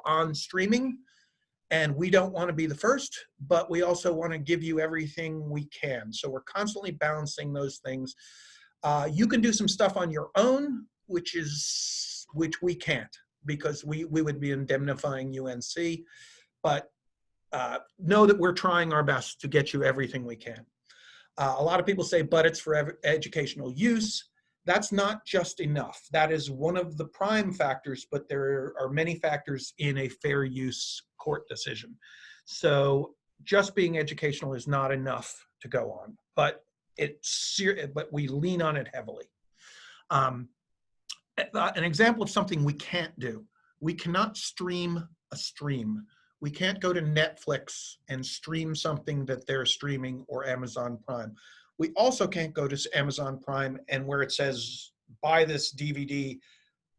on streaming, and we don't want to be the first, but we also want to give you everything we can. So we're constantly balancing those things. You can do some stuff on your own, which we can't, because we would be indemnifying UNC, but know that we're trying our best to get you everything we can. A lot of people say, but it's for educational use. That's not just enough. That is one of the prime factors, but there are many factors in a fair use court decision. So just being educational is not enough to go on, but we lean on it heavily. An example of something we can't do: we cannot stream a stream. We can't go to Netflix and stream something that they're streaming, or Amazon Prime. We also can't go to Amazon Prime and where it says, buy this DVD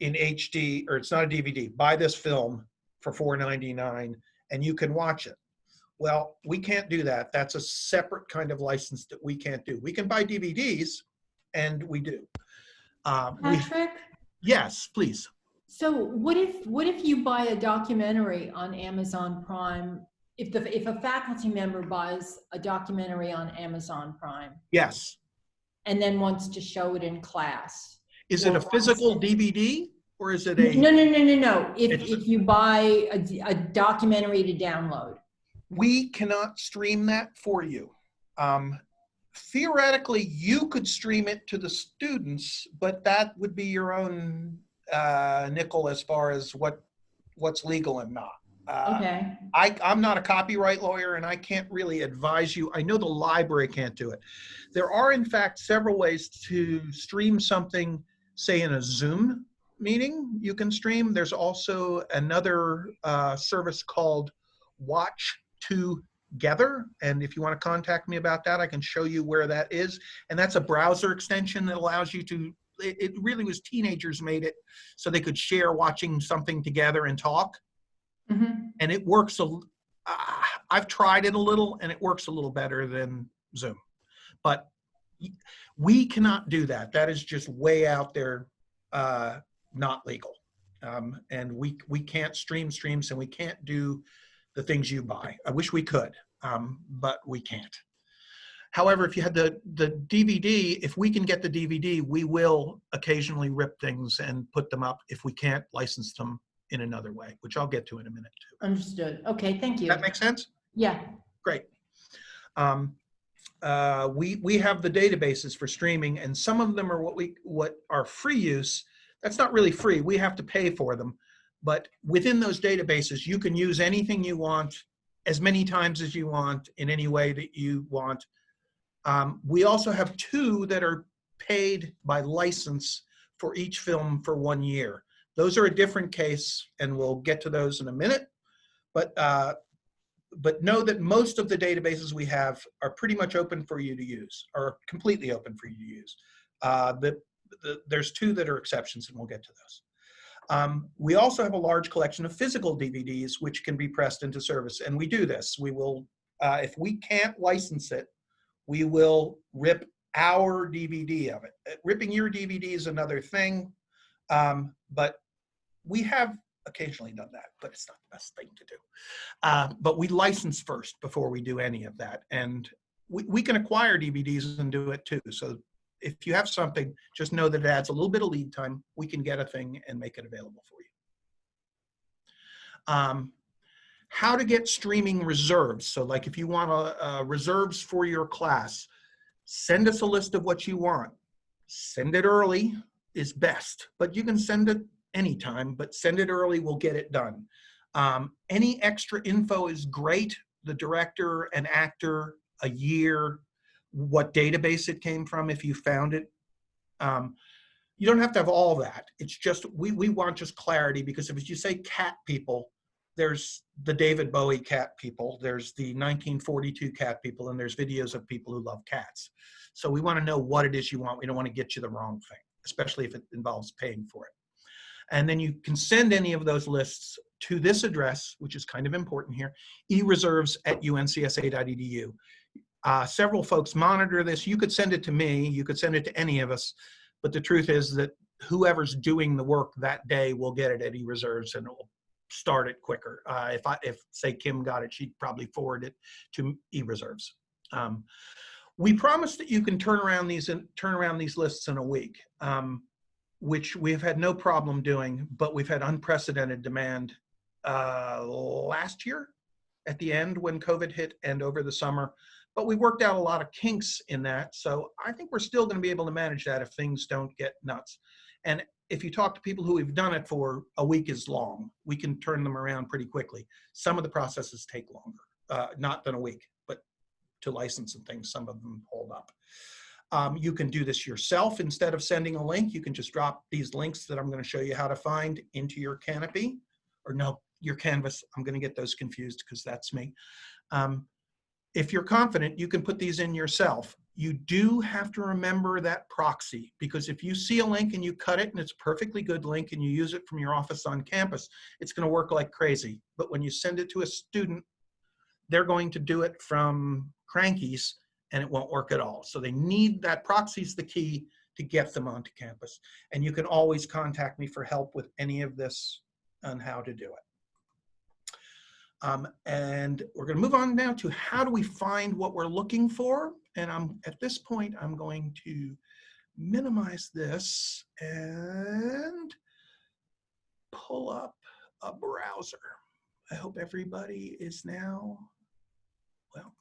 in HD, or it's not a DVD, buy this film for $4.99 and you can watch it. Well, we can't do that. That's a separate kind of license that we can't do. We can buy DVDs, and we do. Patrick? Yes, please. So what if you buy a documentary on Amazon Prime? If a faculty member buys a documentary on Amazon Prime, yes, and then wants to show it in class, is it a physical DVD, or is it a? No. If you buy a documentary to download, we cannot stream that for you. Theoretically, you could stream it to the students, but that would be your own nickel as far as what's legal and not. Okay. I'm not a copyright lawyer, and I can't really advise you. I know the library can't do it. There are, in fact, several ways to stream something, say in a Zoom meeting, you can stream. There's also another service called Watch Together, and if you want to contact me about that, I can show you where that is. And that's a browser extension that allows you to, it really was teenagers made it so they could share watching something together and talk. Mm-hmm. And it works, I've tried it a little, and it works a little better than Zoom. But we cannot do that. That is just way out there, not legal. And we can't stream streams, and we can't do the things you buy. I wish we could, but we can't. However, if you had the DVD, if we can get the DVD, we will occasionally rip things and put them up if we can't license them in another way, which I'll get to in a minute too. Understood. Okay, thank you. That makes sense? Yeah. Great. We have the databases for streaming, and some of them are what are free use. That's not really free. We have to pay for them. But within those databases, you can use anything you want, as many times as you want, in any way that you want. We also have 2 that are paid by license for each film for 1 year. Those are a different case, and we'll get to those in a minute. But know that most of the databases we have are pretty much open for you to use, or completely open for you to use. There's 2 that are exceptions, and we'll get to those. We also have a large collection of physical DVDs, which can be pressed into service, and we do this. We will, if we can't license it, we will rip our DVD of it. Ripping your DVD is another thing, but we have occasionally done that, but it's not the best thing to do. But we license first before we do any of that, and we can acquire DVDs and do it too. So if you have something, just know that it adds a little bit of lead time. We can get a thing and make it available for you. How to get streaming reserves. So like if you want reserves for your class, send us a list of what you want. Send it early is best, but you can send it anytime, but send it early, we'll get it done. Any extra info is great. The director, an actor, a year, what database it came from if you found it. You don't have to have all that. It's just, we want just clarity, because if you say cat people, there's the David Bowie cat people, there's the 1942 cat people, and there's videos of people who love cats. So we want to know what it is you want. We don't want to get you the wrong thing, especially if it involves paying for it. And then you can send any of those lists to this address, which is kind of important here, eReserves@uncsa.edu. Several folks monitor this. You could send it to me, you could send it to any of us, but the truth is that whoever's doing the work that day will get it at eReserves, and it will start it quicker. If say Kim got it, she'd probably forward it to eReserves. We promise that you can turn around these lists in a week, which we've had no problem doing, but we've had unprecedented demand last year at the end when COVID hit and over the summer. But we worked out a lot of kinks in that. So I think we're still going to be able to manage that if things don't get nuts. And if you talk to people who have done it for a week is long, we can turn them around pretty quickly. Some of the processes take longer, not than a week, but to license and things, some of them hold up. You can do this yourself instead of sending a link. You can just drop these links that I'm going to show you how to find into your Canopy, or no, your Canvas. I'm going to get those confused because that's me. If you're confident, you can put these in yourself. You do have to remember that proxy, because if you see a link and you cut it and it's a perfectly good link and you use it from your office on campus, it's going to work like crazy. But when you send it to a student, they're going to do it from Crankies and it won't work at all. So they need that. Proxy's the key to get them onto campus. And you can always contact me for help with any of this on how to do it. And we're going to move on now to how do we find what we're looking for. And at this point, I'm going to minimize this and pull up a browser. I hope everybody is now, well,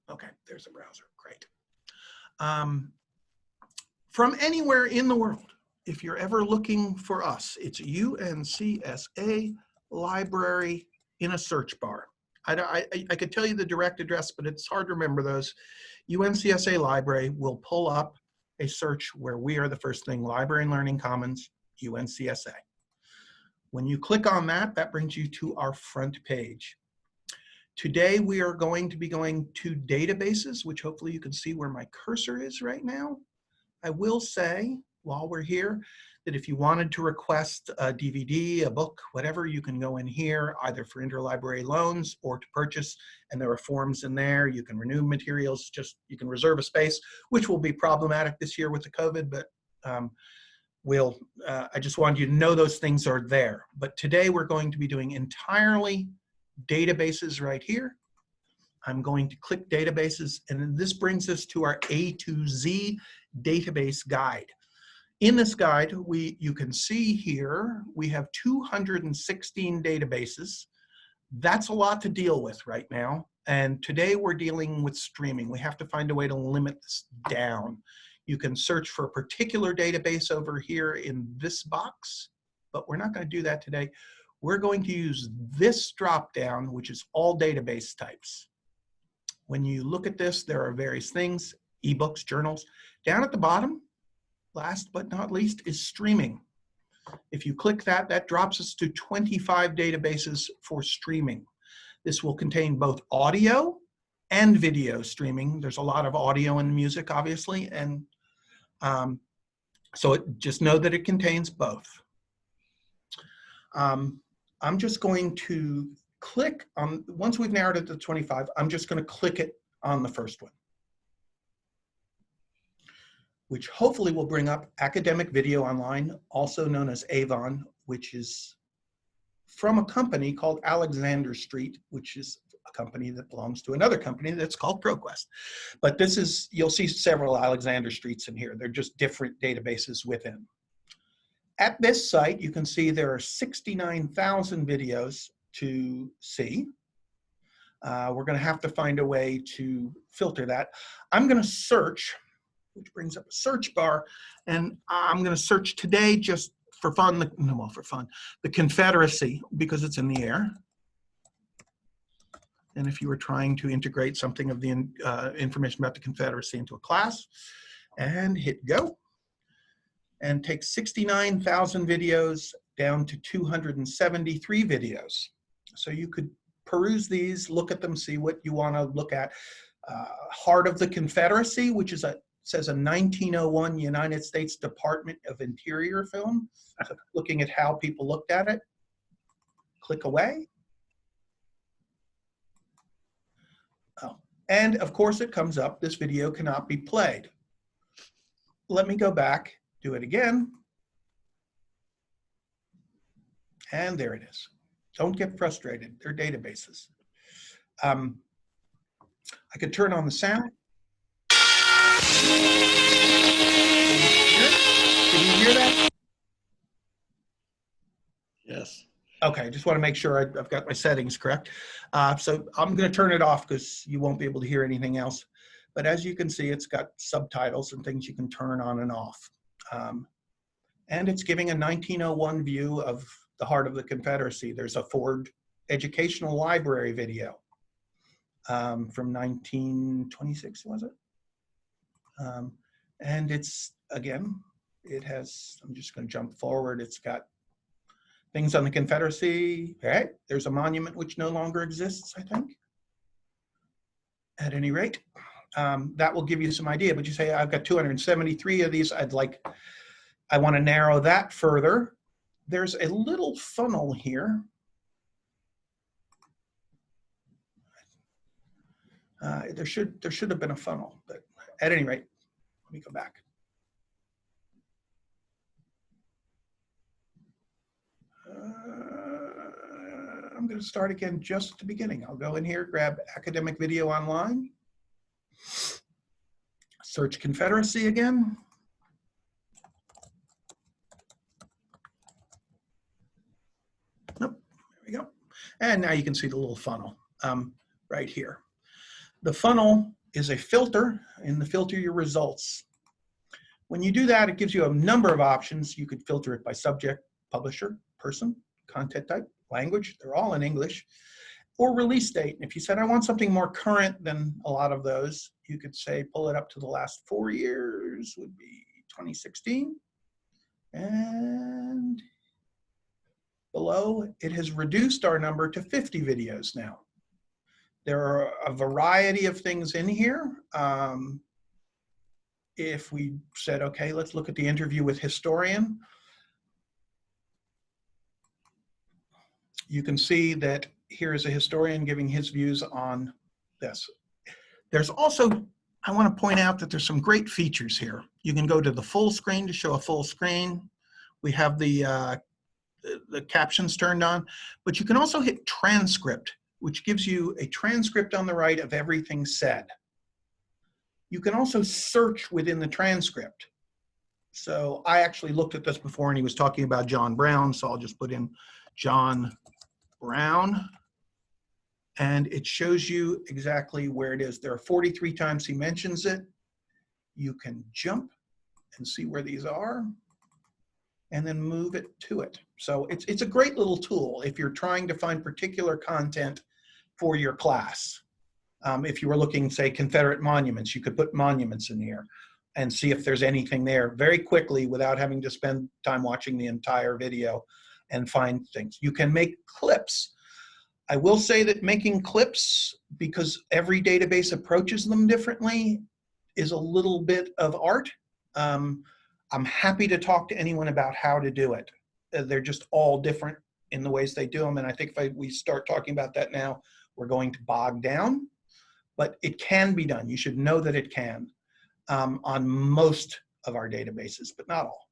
okay, there's a browser, great. From anywhere in the world, if you're ever looking for us, it's UNCSA Library in a search bar. I could tell you the direct address, but it's hard to remember those. UNCSA Library will pull up a search where we are the first thing, Library and Learning Commons, UNCSA. When you click on that, that brings you to our front page. Today, we are going to be going to databases, which hopefully you can see where my cursor is right now. I will say, while we're here, that if you wanted to request a DVD, a book, whatever, you can go in here either for interlibrary loans or to purchase, and there are forms in there. You can renew materials, you can reserve a space, which will be problematic this year with the COVID, but I just wanted you to know those things are there. But today we're going to be doing entirely databases right here. I'm going to click databases, and this brings us to our A to Z database guide. In this guide, you can see here, we have 216 databases. That's a lot to deal with right now. And today we're dealing with streaming. We have to find a way to limit this down. You can search for a particular database over here in this box, but we're not going to do that today. We're going to use this drop down, which is all database types. When you look at this, there are various things, ebooks, journals. Down at the bottom, last but not least, is streaming. If you click that, that drops us to 25 databases for streaming. This will contain both audio and video streaming. There's a lot of audio and music, obviously, and so just know that it contains both. I'm just going to click on, once we've narrowed it to 25, I'm just going to click it on the first one, which hopefully will bring up Academic Video Online, also known as Avon, which is from a company called Alexander Street, which is a company that belongs to another company that's called ProQuest. But this is, you'll see several Alexander Streets in here. They're just different databases within. At this site, you can see there are 69,000 videos to see. We're going to have to find a way to filter that. I'm going to search, which brings up a search bar, and I'm going to search today just for fun, the Confederacy, because it's in the air. And if you were trying to integrate something of the information about the Confederacy into a class, and hit go, and take 69,000 videos down to 273 videos. So you could peruse these, look at them, see what you want to look at. Heart of the Confederacy, which is says a 1901 United States Department of Interior film, so looking at how people looked at it. Click away. Oh, and of course it comes up, this video cannot be played. Let me go back, do it again, And there it is. Don't get frustrated. They're databases. I could turn on the sound. Can you hear that? Yes. Okay, I just want to make sure I've got my settings correct. So I'm going to turn it off because you won't be able to hear anything else. But as you can see, it's got subtitles and things you can turn on and off. And it's giving a 1901 view of the heart of the Confederacy. There's a Ford Educational Library video from 1926, was it? And it's, again, it has, I'm just going to jump forward. It's got things on the Confederacy. Okay, there's a monument which no longer exists, I think. At any rate, that will give you some idea. But you say, I've got 273 of these. I want to narrow that further. There's a little funnel here. There should have been a funnel, but at any rate, let me go back. I'm going to start again just at the beginning. I'll go in here, grab academic video online, search Confederacy again. Nope, there we go. And now you can see the little funnel right here. The funnel is a filter, and the filter your results. When you do that, it gives you a number of options. You could filter it by subject, publisher, person, content type, language, they're all in English, or release date. And if you said, I want something more current than a lot of those, you could say, pull it up to the last 4 years, would be 2016. And below, it has reduced our number to 50 videos now. There are a variety of things in here. If we said, okay, let's look at the interview with historian, you can see that here is a historian giving his views on this. There's also, I want to point out that there's some great features here. You can go to the full screen to show a full screen. We have the captions turned on, but you can also hit transcript, which gives you a transcript on the right of everything said. You can also search within the transcript. So I actually looked at this before and he was talking about John Brown, so I'll just put in John Brown, and it shows you exactly where it is. There are 43 times he mentions it. You can jump and see where these are, and then move it to it. So it's a great little tool if you're trying to find particular content for your class. If you were looking, say, Confederate monuments, you could put monuments in here and see if there's anything there very quickly without having to spend time watching the entire video and find things. You can make clips. I will say that making clips, because every database approaches them differently, is a little bit of art. I'm happy to talk to anyone about how to do it. They're just all different in the ways they do them, and I think if we start talking about that now, we're going to bog down. But it can be done. You should know that it can on most of our databases, but not all.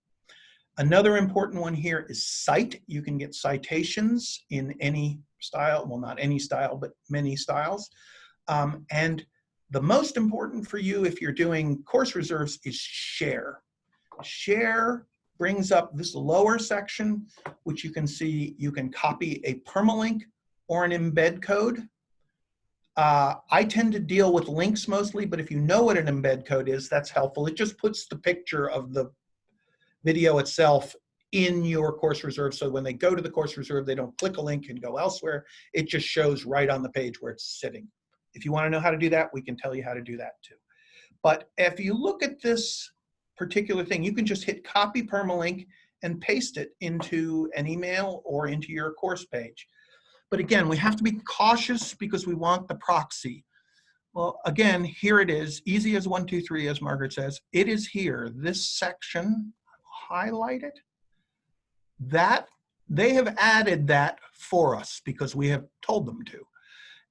Another important one here is cite. You can get citations in any style, well, not any style, but many styles. And the most important for you if you're doing course reserves is share. Share brings up this lower section, which you can see you can copy a permalink or an embed code. I tend to deal with links mostly, but if you know what an embed code is, that's helpful. It just puts the picture of the video itself in your course reserve, so when they go to the course reserve, they don't click a link and go elsewhere. It just shows right on the page where it's sitting. If you want to know how to do that, we can tell you how to do that too. But if you look at this particular thing, you can just hit copy permalink and paste it into an email or into your course page. But again, we have to be cautious because we want the proxy. Well, again, here it is, easy as 1, 2, 3, as Margaret says. It is here, this section, highlighted. That, they have added that for us because we have told them to,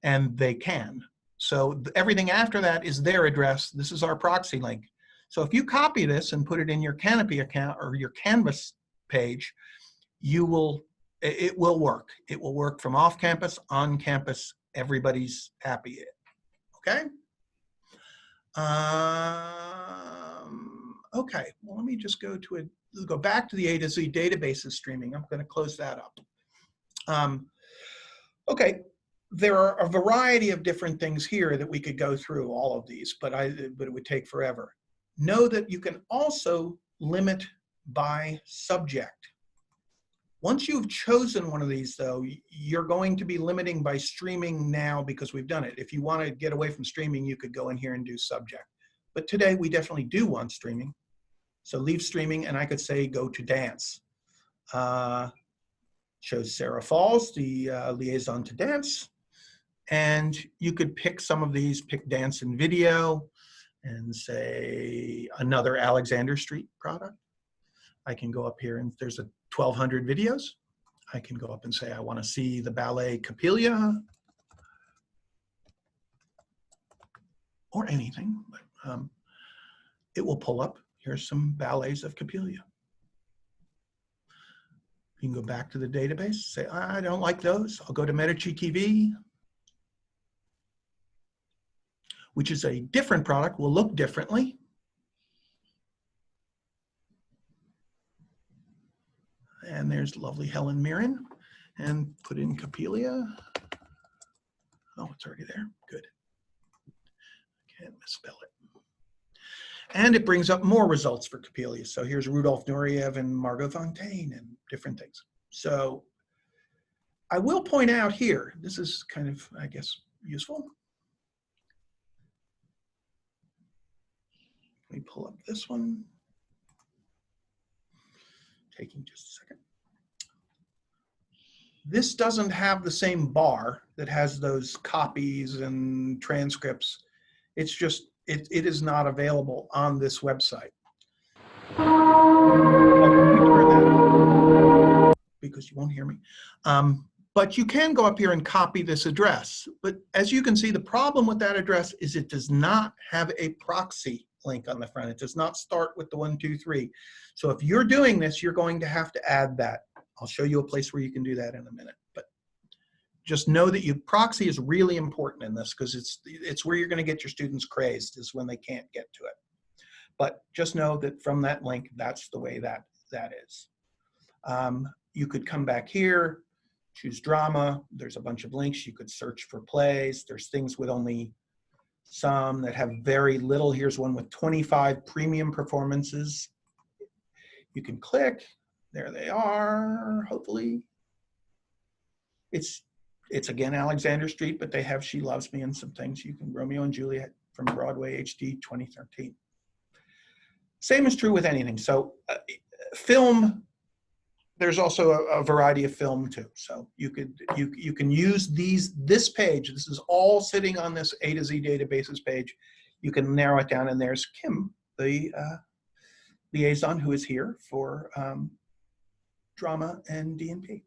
and they can. So everything after that is their address. This is our proxy link. So if you copy this and put it in your Canopy account or your Canvas page, you will it will work. It will work from off campus, on campus. Everybody's happy. Okay. Okay. Well, let me just go back to the A to Z databases streaming. I'm going to close that up. Okay. There are a variety of different things here that we could go through all of these, but it would take forever. Know that you can also limit by subject. Once you've chosen one of these, though, you're going to be limiting by streaming now because we've done it. If you want to get away from streaming, you could go in here and do subject. But today, we definitely do want streaming. So leave streaming, and I could say go to dance. Shows Sarah Falls, the liaison to dance. And you could pick some of these, pick dance and video, and say another Alexander Street product. I can go up here and there's 1,200 videos. I can go up and say, I want to see the ballet Coppelia or anything. But, it will pull up. Here's some ballets of Coppelia. You can go back to the database, say, I don't like those. I'll go to Medici TV, which is a different product, will look differently. And there's lovely Helen Mirren, and put in Coppelia. Oh, it's already there, good. Can't misspell it. And it brings up more results for Coppelia. So here's Rudolf Nureyev and Margot Fontaine and different things. So I will point out here, this is kind of, I guess, useful. Let me pull up this one. Taking just a second. This doesn't have the same bar that has those copies and transcripts. It's just, it is not available on this website. Because you won't hear me. But you can go up here and copy this address. But as you can see, the problem with that address is it does not have a proxy link on the front. It does not start with the 1, 2, 3. So if you're doing this, you're going to have to add that. I'll show you a place where you can do that in a minute. But just know that proxy is really important in this because it's where you're going to get your students crazed is when they can't get to it. But just know that from that link, that's the way that is. You could come back here, choose drama. There's a bunch of links. You could search for plays. There's things with only some that have very little. Here's one with 25 premium performances. You can click. There they are, hopefully. It's again Alexander Street, but they have She Loves Me and some things. You can Romeo and Juliet from Broadway HD 2013. Same is true with anything. So film, there's also a variety of film too. So you can use this page. This is all sitting on this A to Z databases page. You can narrow it down, and there's Kim, the liaison who is here for drama and D&P.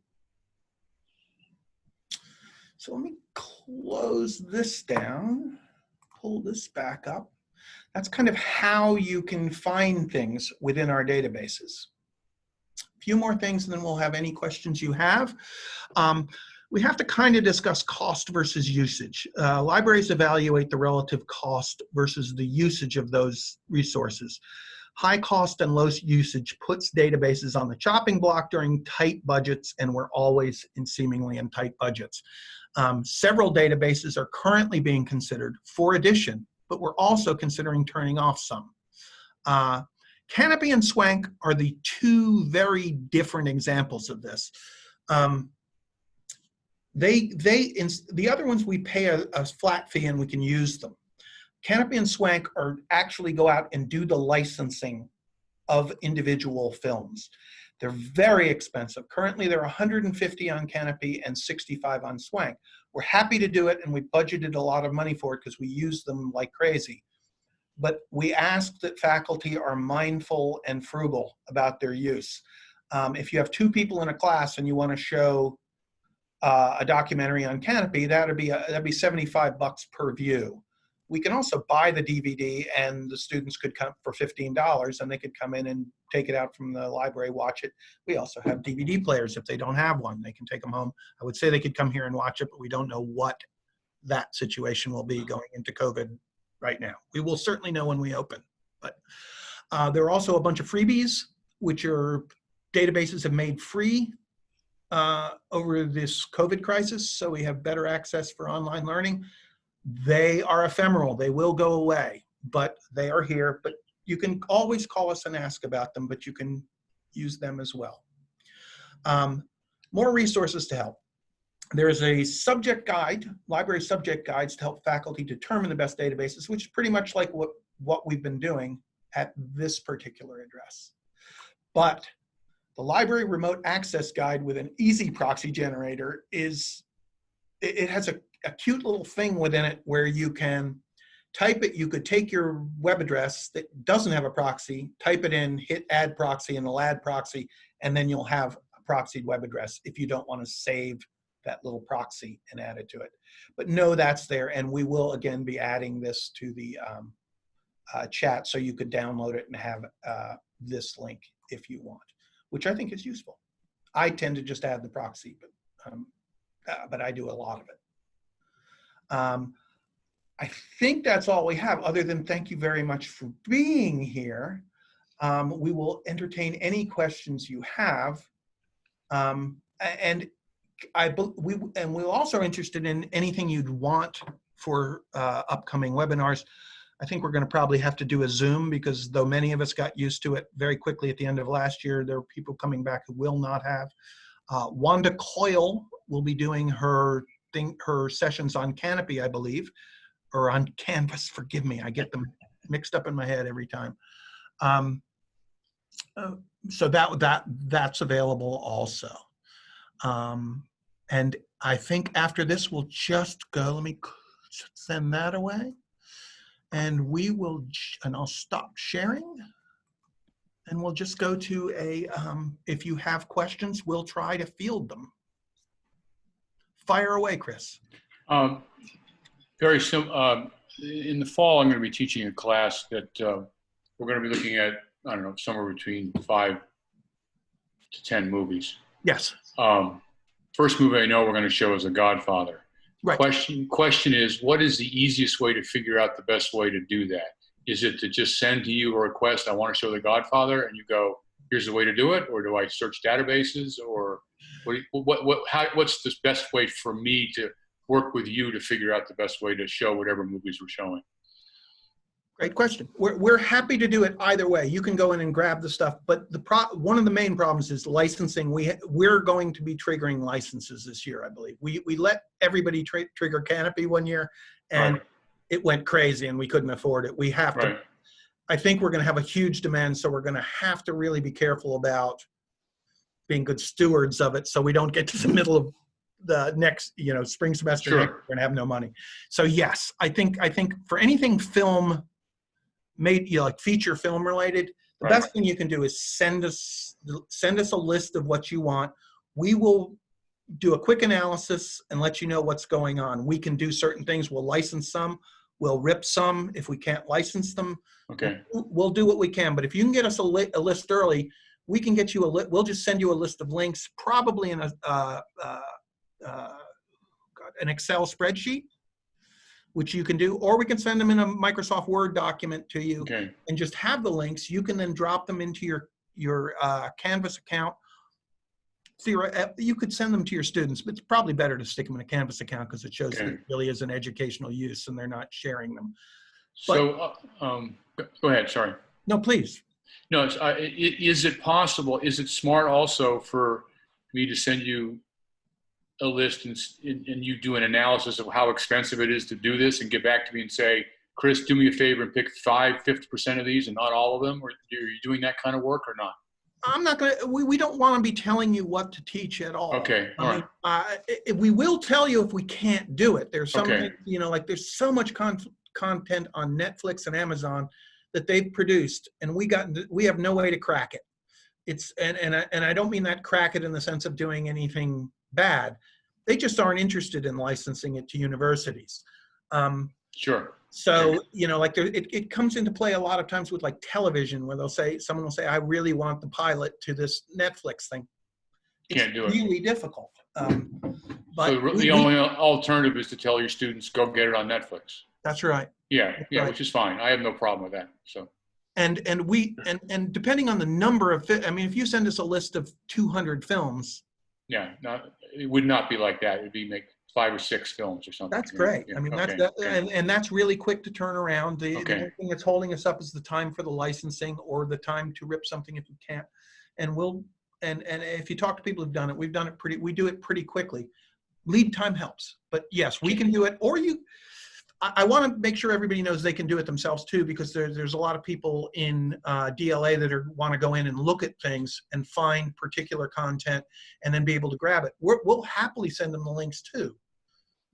So let me close this down, pull this back up. That's kind of how you can find things within our databases. A few more things, and then we'll have any questions you have. We have to kind of discuss cost versus usage. Libraries evaluate the relative cost versus the usage of those resources. High cost and low usage puts databases on the chopping block during tight budgets, and we're always seemingly in tight budgets. Several databases are currently being considered for addition, but we're also considering turning off some. Canopy and Swank are the two very different examples of this. The other ones we pay a flat fee and we can use them. Canopy and Swank are actually go out and do the licensing of individual films. They're very expensive. Currently, they're $150 on Canopy and $65 on Swank. We're happy to do it, and we budgeted a lot of money for it because we use them like crazy. But we ask that faculty are mindful and frugal about their use. If you have 2 people in a class and you want to show a documentary on Canopy, that'd be $75 per view. We can also buy the DVD, and the students could come for $15, and they could come in and take it out from the library, watch it. We also have DVD players. If they don't have one, they can take them home. I would say they could come here and watch it, but we don't know what that situation will be going into COVID right now. We will certainly know when we open. But there are also a bunch of freebies, which are databases have made free over this COVID crisis. So we have better access for online learning. They are ephemeral. They will go away, but they are here. But you can always call us and ask about them, but you can use them as well. More resources to help. There is a subject guide, library subject guides to help faculty determine the best databases, which is pretty much like what we've been doing at this particular address. But the library remote access guide with an easy proxy generator it has a cute little thing within it where you can type it. You could take your web address that doesn't have a proxy, type it in, hit add proxy, and it'll add proxy, and then you'll have a proxied web address if you don't want to save that little proxy and add it to it. But no, that's there, and we will again be adding this to the chat, so you could download it and have this link if you want, which I think is useful. I tend to just add the proxy, but I do a lot of it. I think that's all we have, other than thank you very much for being here. We will entertain any questions you have. And we're also interested in anything you'd want for upcoming webinars. I think we're going to probably have to do a Zoom, because though many of us got used to it very quickly at the end of last year, there are people coming back who will not have. Wanda Coyle will be doing her sessions on Canopy, I believe, or on Canvas. Forgive me, I get them mixed up in my head every time. So that's available also. And I think after this, we'll just go. Let me send that away, and and I'll stop sharing. And we'll just go to if you have questions, we'll try to field them. Fire away, Chris. Very simple. In the fall, I'm going to be teaching a class that we're going to be looking at, I don't know, somewhere between 5 to 10 movies. Yes. First movie I know we're going to show is The Godfather. Right. Question is, what is the easiest way to figure out the best way to do that? Is it to just send to you a request, I want to show The Godfather, and you go, here's the way to do it? Or do I search databases? Or what's the best way for me to work with you to figure out the best way to show whatever movies we're showing? Great question. We're happy to do it either way. You can go in and grab the stuff, but one of the main problems is licensing. We're going to be triggering licenses this year, I believe. We let everybody trigger Canopy one year, and right. It went crazy, and we couldn't afford it. We have right. to. I think we're going to have a huge demand, so we're going to have to really be careful about being good stewards of it, so we don't get to the middle of the next, spring semester. Sure. We're going to have no money. So yes, I think for anything film made, like feature film related, the right. best thing you can do is send us a list of what you want. We will do a quick analysis and let you know what's going on. We can do certain things. We'll license some. We'll rip some if we can't license them. Okay. We'll do what we can. But if you can get us a list early, we can get you we'll just send you a list of links, probably in an Excel spreadsheet, which you can do, or we can send them in a Microsoft Word document to you, okay. and just have the links. You can then drop them into your Canvas account. You could send them to your students, but it's probably better to stick them in a Canvas account because it shows that it really is an educational use and they're not sharing them. But, so go ahead, sorry. No, please. No, is it possible, is it smart also for me to send you a list and you do an analysis of how expensive it is to do this and get back to me and say, Chris, do me a favor and pick 50% of these and not all of them? Or are you doing that kind of work or not? I'm not going to, we don't want to be telling you what to teach at all. Okay. All right. We will tell you if we can't do it. There's some, okay. Like there's so much content on Netflix and Amazon that they've produced, and we have no way to crack it. It's, and I don't mean that crack it in the sense of doing anything bad. They just aren't interested in licensing it to universities. Sure. So, like it comes into play a lot of times with like television where someone will say, I really want the pilot to this Netflix thing. It's Can't do it. really difficult. But So the only alternative is to tell your students, go get it on Netflix. that's right. Yeah, That's yeah, right. which is fine. I have no problem with that. So And depending on the number of, I mean, if you send us a list of 200 films, yeah, it would not be like that. It would be make 5 or 6 films or something. that's great. Yeah. I mean, Okay. and that's really quick to turn around. The Okay. only thing that's holding us up is the time for the licensing or the time to rip something if you can't. And and if you talk to people who've done it, we do it pretty quickly. Lead time helps, but yes, we can do it. Or I want to make sure everybody knows they can do it themselves too, because there's a lot of people in DLA that want to go in and look at things and find particular content and then be able to grab it. We'll happily send them the links too,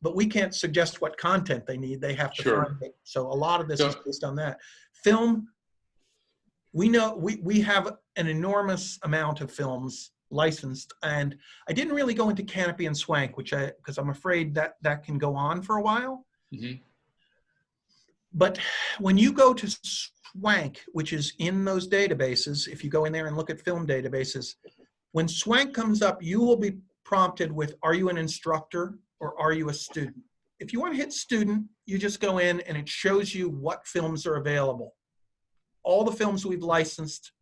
but we can't suggest what content they need. They have to find it. So a lot of this is based on that. Film, we know we have an enormous amount of films licensed, and I didn't really go into Canopy and Swank, because I'm afraid that can go on for a while. Mm-hmm. But when you go to Swank, which is in those databases, if you go in there and look at film databases, when Swank comes up, you will be prompted with, are you an instructor or are you a student? If you want to hit student, you just go in and it shows you what films are available. All the films we've licensed,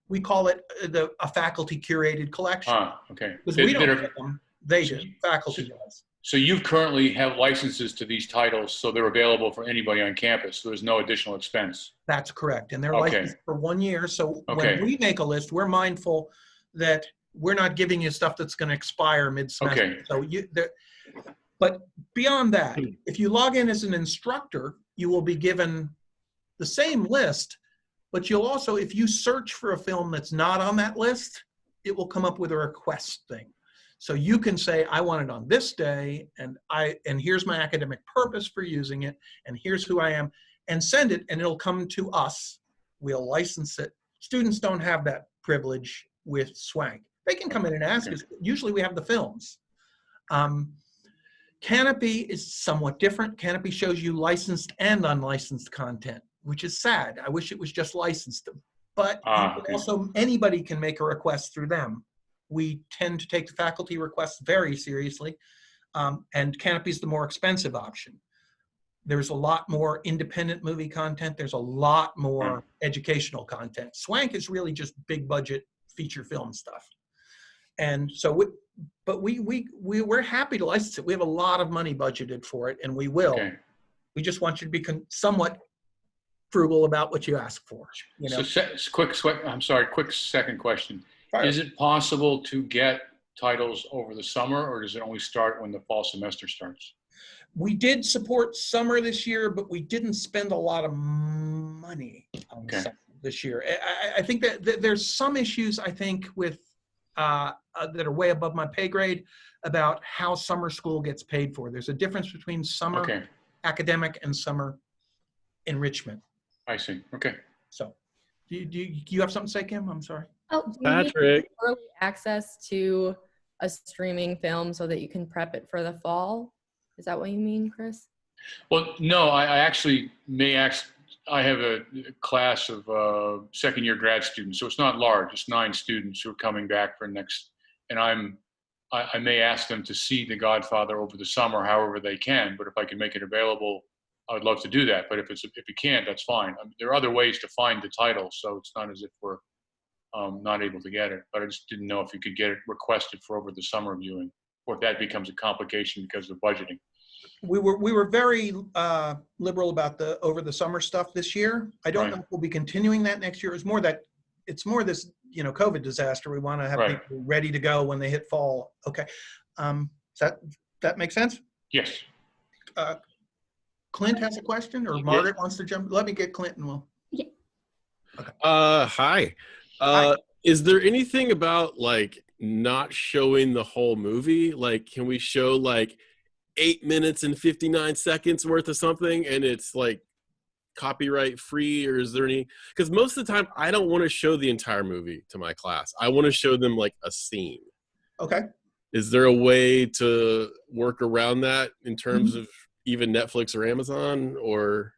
we call it a faculty curated collection. Okay. Because we don't get them, they do, faculty does. So you currently have licenses to these titles, so they're available for anybody on campus. So there's no additional expense. That's correct. And they're licensed for 1 year. So when we make a list, we're mindful that we're not giving you stuff that's going to expire mid-semester. Okay. So but beyond that, if you log in as an instructor, you will be given the same list, but you'll also, if you search for a film that's not on that list, it will come up with a request thing. So you can say, I want it on this day, and here's my academic purpose for using it, and here's who I am, and send it, and it'll come to us. We'll license it. Students don't have that privilege with Swank. They can come in and ask us. Usually we have the films. Canopy is somewhat different. Canopy shows you licensed and unlicensed content, which is sad. I wish it was just licensed. But also anybody can make a request through them. We tend to take the faculty requests very seriously, and Canopy is the more expensive option. There's a lot more independent movie content. There's a lot more educational content. Swank is really just big budget feature film stuff. And so, we're happy to license it. We have a lot of money budgeted for it, and we will. Okay. We just want you to be somewhat frugal about what you ask for. You know? So, quick second question. Is it possible to get titles over the summer, or does it only start when the fall semester starts? We did support summer this year, but we didn't spend a lot of money on summer this year. I think that there's some issues, I think, with that are way above my pay grade about how summer school gets paid for. There's a difference between summer academic and summer enrichment. I see. Okay. So, do you have something to say, Kim? I'm sorry. Oh, do you need early access to a streaming film so that you can prep it for the fall? Is that what you mean, Chris? Well, no, I actually I have a class of second-year grad students, so it's not large. It's 9 students who are coming back for next, and I may ask them to see The Godfather over the summer, however they can. But if I can make it available, I would love to do that. But if you can't, that's fine. I mean, there are other ways to find the title, so it's not as if we're not able to get it. But I just didn't know if you could get it requested for over the summer viewing, or if that becomes a complication because of budgeting. We were very liberal about the over the summer stuff this year. I don't know if we'll be continuing that next year. It's more this COVID disaster. We want to have people ready to go when they hit fall. Okay, does that make sense? Yes. Clint has a question, or Margaret wants to jump. Let me get Clint and we'll. Yeah. Okay. Hi. Hi. Is there anything about like not showing the whole movie? Like, can we show like 8 minutes and 59 seconds worth of something and it's like copyright free, or is there any, because most of the time I don't want to show the entire movie to my class. I want to show them like a scene. Okay. Is there a way to work around that in terms of even Netflix or Amazon, or?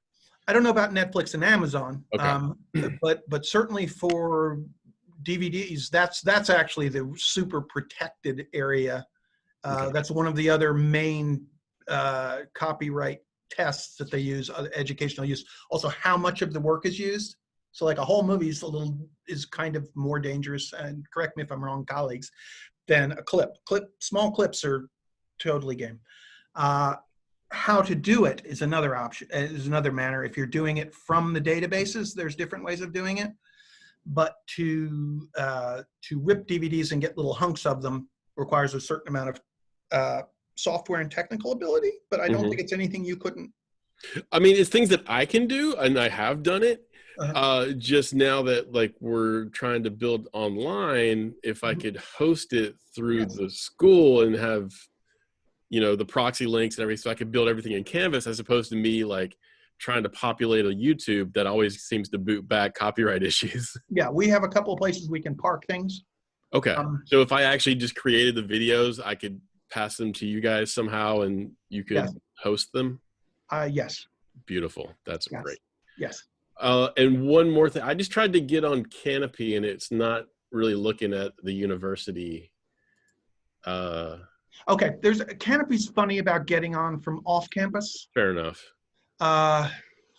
I don't know about Netflix and Amazon, Okay. but certainly for DVDs, that's actually the super protected area. Okay. That's one of the other main copyright tests that they use, educational use. Also, how much of the work is used. So like a whole movie is kind of more dangerous, and correct me if I'm wrong, colleagues, than a clip. Small clips are totally game. How to do it is another option, is another manner. If you're doing it from the databases, there's different ways of doing it. But to rip DVDs and get little hunks of them requires a certain amount of software and technical ability. But I don't think it's anything you couldn't. I mean, it's things that I can do, and I have done it. Just now that like we're trying to build online, if I could host it through the school and have, you know, the proxy links and everything, so I could build everything in Canvas, as opposed to me like trying to populate a YouTube that always seems to boot back copyright issues. Yeah, we have a couple of places we can park things. Okay. So if I actually just created the videos, I could pass them to you guys somehow and you could host them? Yes. Beautiful. That's great. Yes. And one more thing. I just tried to get on Canopy and it's not really looking at the university. Okay. Canopy's funny about getting on from off campus. Fair enough. I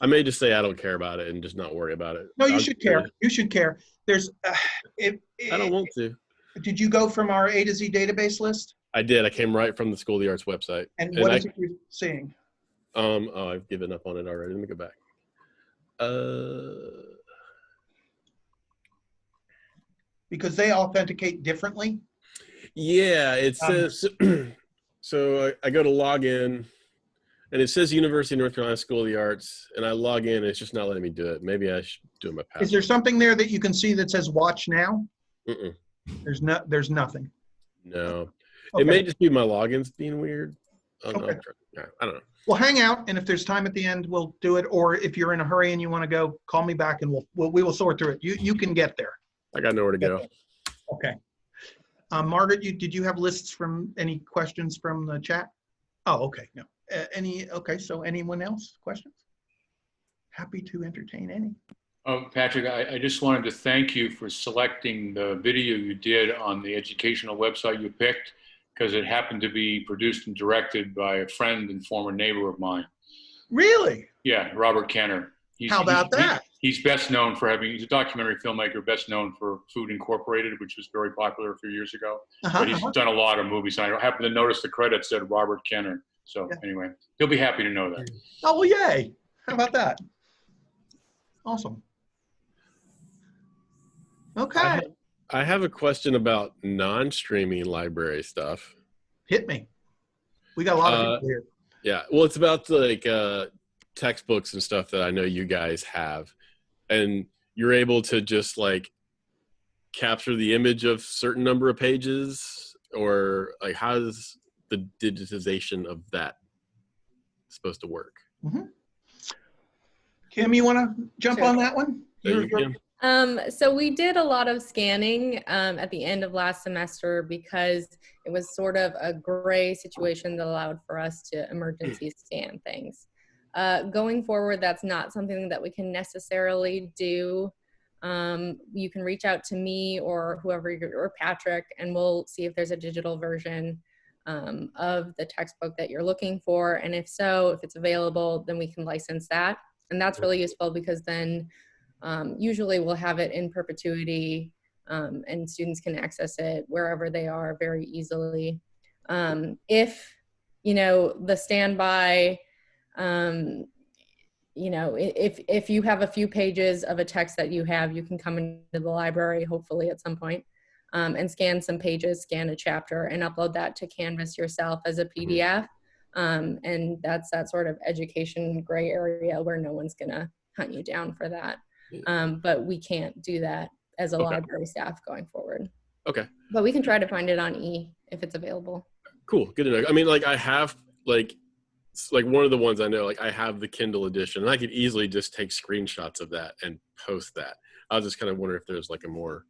may just say I don't care about it and just not worry about it. No, you should care. You should care. There's. I don't want to. Did you go from our A to Z database list? I did. I came right from the School of the Arts website. And what is it you're seeing? Oh, I've given up on it already. Let me go back. Because they authenticate differently. Yeah, it says. So I go to log in, and it says University of North Carolina School of the Arts, and I log in, and it's just not letting me do it. Maybe I should do it my password. Is there something there that you can see that says "Watch Now"? Mm-mm. There's nothing. No. Okay. It may just be my logins being weird. I don't know. We'll hang out, and if there's time at the end, we'll do it. Or if you're in a hurry and you want to go, call me back, and we will sort through it. You can get there. I got nowhere to go. Okay. Margaret, did you have lists from any questions from the chat? Oh, okay. No. Okay. So anyone else? Questions? Happy to entertain any. Patrick, I just wanted to thank you for selecting the video you did on the educational website you picked, because it happened to be produced and directed by a friend and former neighbor of mine. Really? Yeah, Robert Kenner. How about that? He's best known for he's a documentary filmmaker, best known for Food Incorporated, which was very popular a few years ago. But he's done a lot of movies. I happened to notice the credits said Robert Kenner. So anyway, he'll be happy to know that. Oh, well, yay. How about that? Awesome. Okay. I have a question about non-streaming library stuff. Hit me. We got a lot of people here. Yeah. Well, it's about like textbooks and stuff that I know you guys have. And you're able to just like capture the image of certain number of pages, or like how is the digitization of that supposed to work? Kim, you want to jump on that one? So we did a lot of scanning at the end of last semester because it was sort of a gray situation that allowed for us to emergency scan things. Going forward, that's not something that we can necessarily do. You can reach out to me or whoever, or Patrick, and we'll see if there's a digital version of the textbook that you're looking for. And if so, if it's available, then we can license that. And that's really useful because then usually we'll have it in perpetuity and students can access it wherever they are very easily. If, the standby, if you have a few pages of a text that you have, you can come into the library, hopefully at some point, and scan some pages, scan a chapter, and upload that to Canvas yourself as a PDF. And that's that sort of education gray area where no one's gonna hunt you down for that. But we can't do that as a library staff going forward. Okay. But we can try to find it on if it's available. Cool. Good to know. I mean, like I have like one of the ones I know, like I have the Kindle edition and I could easily just take screenshots of that and post that. I was just kind of wondering if there's like a more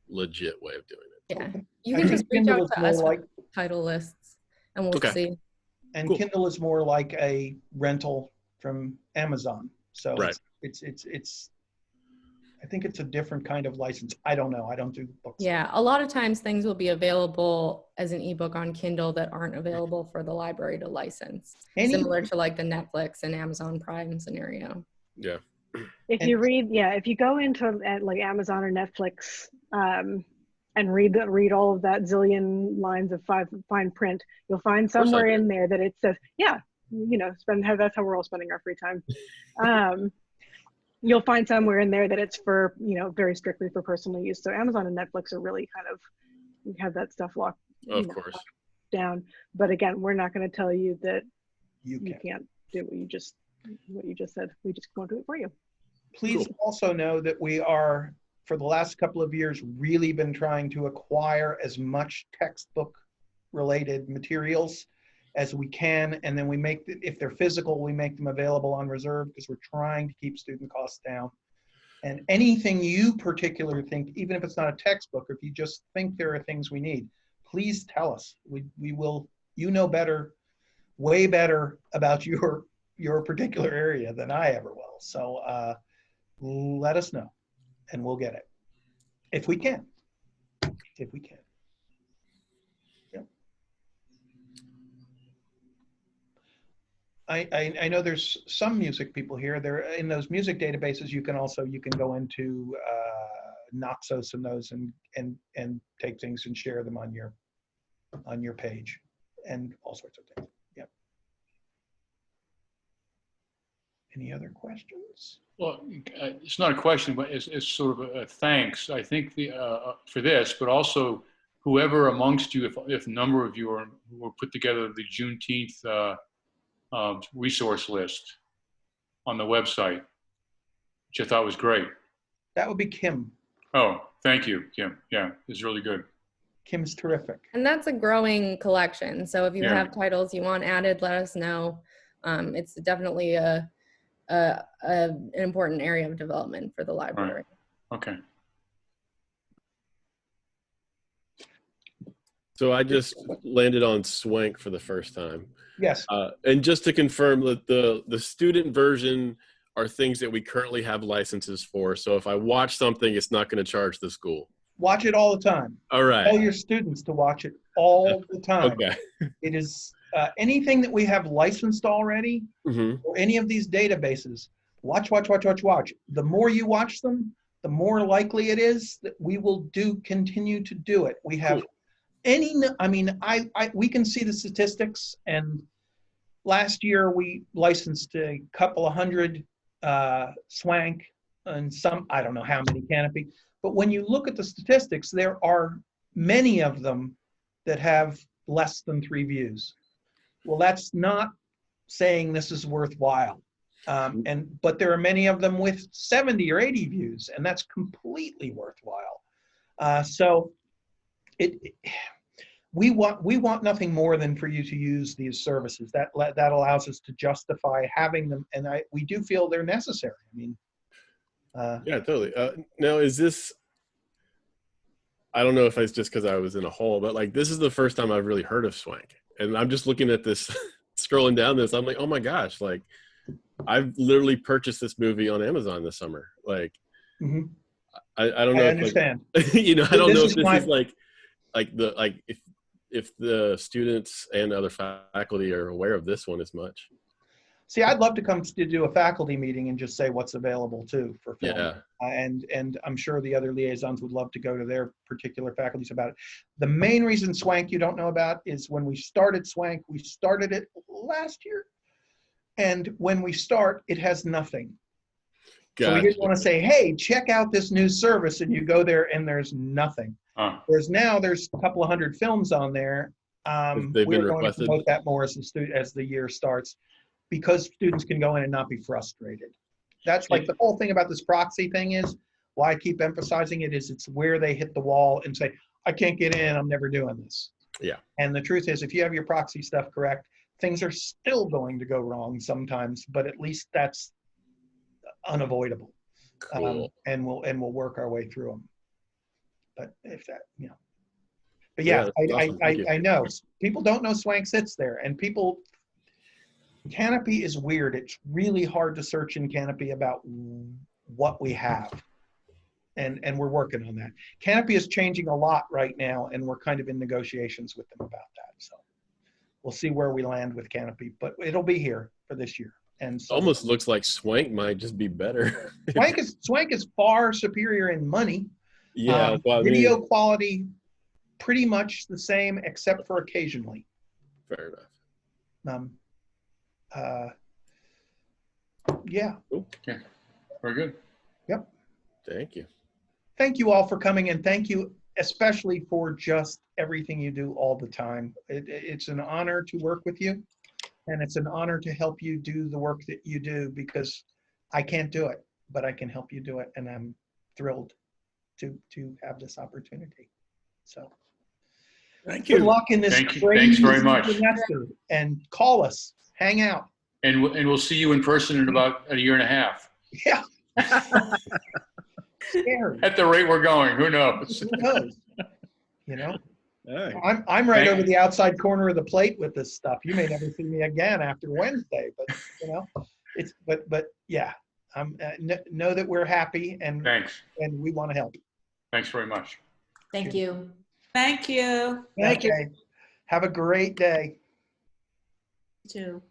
legit way of doing it. Yeah. You can just reach out to us with title lists and we'll see. And Cool. Kindle is more like a rental from Amazon. So Right. it's I think it's a different kind of license. I don't know. I don't do books. Yeah, a lot of times things will be available as an ebook on Kindle that aren't available for the library to license, similar to like the Netflix and Amazon Prime scenario. Yeah. If you read, if you go into like Amazon or Netflix and read all of that zillion lines of fine print, you'll find somewhere in there that it says, that's how we're all spending our free time. You'll find somewhere in there that it's for, very strictly for personal use. So Amazon and Netflix are really kind of, we have that stuff locked, Of course. locked down. But again, we're not going to tell you that You can't do what you just said. We just won't do it for you. Please also know that we are, for the last couple of years, really been trying to acquire as much textbook related materials as we can. And then we make, if they're physical, we make them available on reserve because we're trying to keep student costs down. And anything you particularly think, even if it's not a textbook, or if you just think there are things we need, please tell us. We will, better, way better about your particular area than I ever will. So let us know and we'll get it. If we can. If we can. Yeah. I know there's some music people here. There in those music databases, you can go into Noxos and those and take things and share them on your page and all sorts of things. Yep. Any other questions? Well, it's not a question, but it's sort of a thanks. I think for this, but also whoever amongst you, if a number of you who put together the Juneteenth resource list on the website, which I thought was great. That would be Kim. Oh, thank you, Kim. Yeah, it's really good. Kim's terrific. And that's a growing collection. So if you have titles you want added, let us know. It's definitely an important area of development for the library. Right. Okay. So I just landed on Swank for the first time. Yes. And just to confirm that the student version are things that we currently have licenses for. So if I watch something, it's not going to charge the school. Watch it all the time. All right. Tell your students to watch it all the time. Okay. It is anything that we have licensed already, or any of these databases, watch. The more you watch them, the more likely it is that we will continue to do it. We have we can see the statistics, and last year we licensed a couple of hundred Swank and some, I don't know how many Canopy, but when you look at the statistics, there are many of them that have less than 3 views. Well, that's not saying this is worthwhile. But there are many of them with 70 or 80 views, and that's completely worthwhile. So we want nothing more than for you to use these services. That allows us to justify having them, and we do feel they're necessary. I mean, yeah, totally. Now, is this? I don't know if it's just because I was in a hole, but like this is the first time I've really heard of Swank, and I'm just looking at this, scrolling down this. I'm like, oh my gosh, like I've literally purchased this movie on Amazon this summer. Like, I don't know. I understand. Like, I don't know if this is like if the students and other faculty are aware of this one as much. See, I'd love to come to do a faculty meeting and just say what's available too for film. Yeah. And I'm sure the other liaisons would love to go to their particular faculties about it. The main reason Swank you don't know about is when we started Swank, we started it last year. And when we start, it has nothing. Gotcha. So we didn't want to say, hey, check out this new service, and you go there and there's nothing. Whereas now there's a couple of hundred films on there. We're going to promote that more as the year starts, because students can go in and not be frustrated. That's like the whole thing about this proxy thing is, why I keep emphasizing it is it's where they hit the wall and say, I can't get in, I'm never doing this. Yeah. And the truth is, if you have your proxy stuff correct, things are still going to go wrong sometimes, but at least that's unavoidable. Cool. And we'll work our way through them. But if that, but yeah, awesome. I know people don't know Swank sits there, and people Canopy is weird. It's really hard to search in Canopy about what we have. And we're working on that. Canopy is changing a lot right now, and we're kind of in negotiations with them about that. So we'll see where we land with Canopy, but it'll be here for this year. And so Almost looks like Swank might just be better. Swank is far superior in money. Yeah, well, I Video mean, quality, pretty much the same, except for occasionally. fair enough. Yeah. Okay. Very good. Yep. Thank you. Thank you all for coming, and thank you especially for just everything you do all the time. It's an honor to work with you, and it's an honor to help you do the work that you do, because I can't do it, but I can help you do it, and I'm thrilled to have this opportunity. So Thank good you. luck in this Thank you. crazy Thanks very much. semester, and call us, hang out. And we'll see you in person in about a year and a half. Yeah. Scary. At the rate we're going, who knows? Who knows? You know, All right. I'm right Thank over you. the outside corner of the plate with this stuff. You may never see me again after Wednesday, but you know, it's but yeah, know that we're happy, and Thanks. we want to help. Thanks very much. Thank you. Thank you. Thank you. Okay. Have a great day. You too.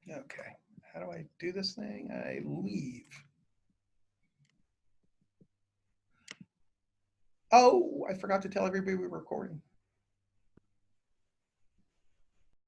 Okay. How do I do this thing? I leave. Oh, I forgot to tell everybody we were recording.